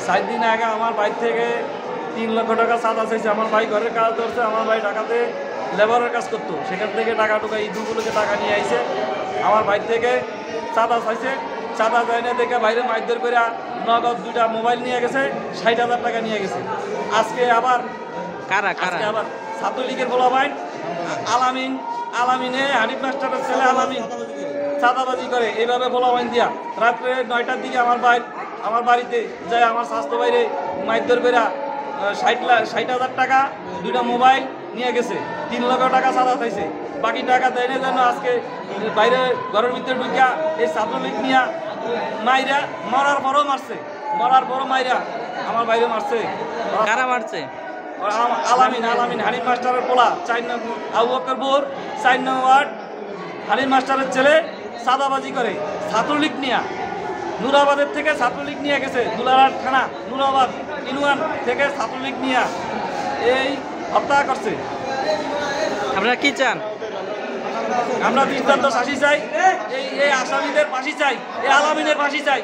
সাত দিন আগে আমার বাইক থেকে 3 লক্ষ টাকা চাঁদা চাইছে। আমার ভাই ঘরের কাজ ধরছে, আমার ভাই ঢাকাতে লেবারের কাজ করতো, সেখান থেকে টাকা টুকা ঈদগুলোকে টাকা নিয়ে আইছে। আমার বাইক থেকে চাঁদা চাইছে, চাঁদা যায় না দেখে বাইরে মাইদর করে নগদ 2টা মোবাইল নিয়ে গেছে, 60,000 টাকা নিয়ে গেছে। আজকে আবার আবার ছাত্রলীগের বলা ভাই আলামিনে হানিফ মাস্টারের ছেলে আলামিন চাঁদাবাজি করে এইভাবে বলা বাইন দিয়া রাত্রে 9টার দিকে আমার বাড়িতে যায় আমার স্বাস্থ্য বাইরে মাইদর করে 60,000 টাকা 2টা মোবাইল নিয়ে গেছে, 3 লক্ষ টাকা চাঁদা চাইছে। বাকি টাকা দেয় না যেন আজকে বাইরে ঘরের ভিতরে ঢুকিয়া এই ছাত্রলীগ নিয়ে মাইরা মরার পরও মাইরা আমার বাইরে মারছে। কারা মারছে? আলামিন হানিফ মাস্টারের পোলা 4 নং আবু বকর বোর 4 নং ওয়ার্ড হানিফ মাস্টারের ছেলে চাঁদাবাজি করে ছাত্রলীগ নিয়ে নুরাবাদের থেকে ছাত্রলীগ নিয়ে গেছে, দুলারার থানা নুরাবাদ ইউনিয়ন থেকে ছাত্রলীগ নিয়ে এই হত্যা করছে। আপনারা কি চান? আমরা দৃষ্টান্ত শাসি চাই, এই আসামিদের ফাঁসি চাই, এই আলামিনের ফাঁসি চাই।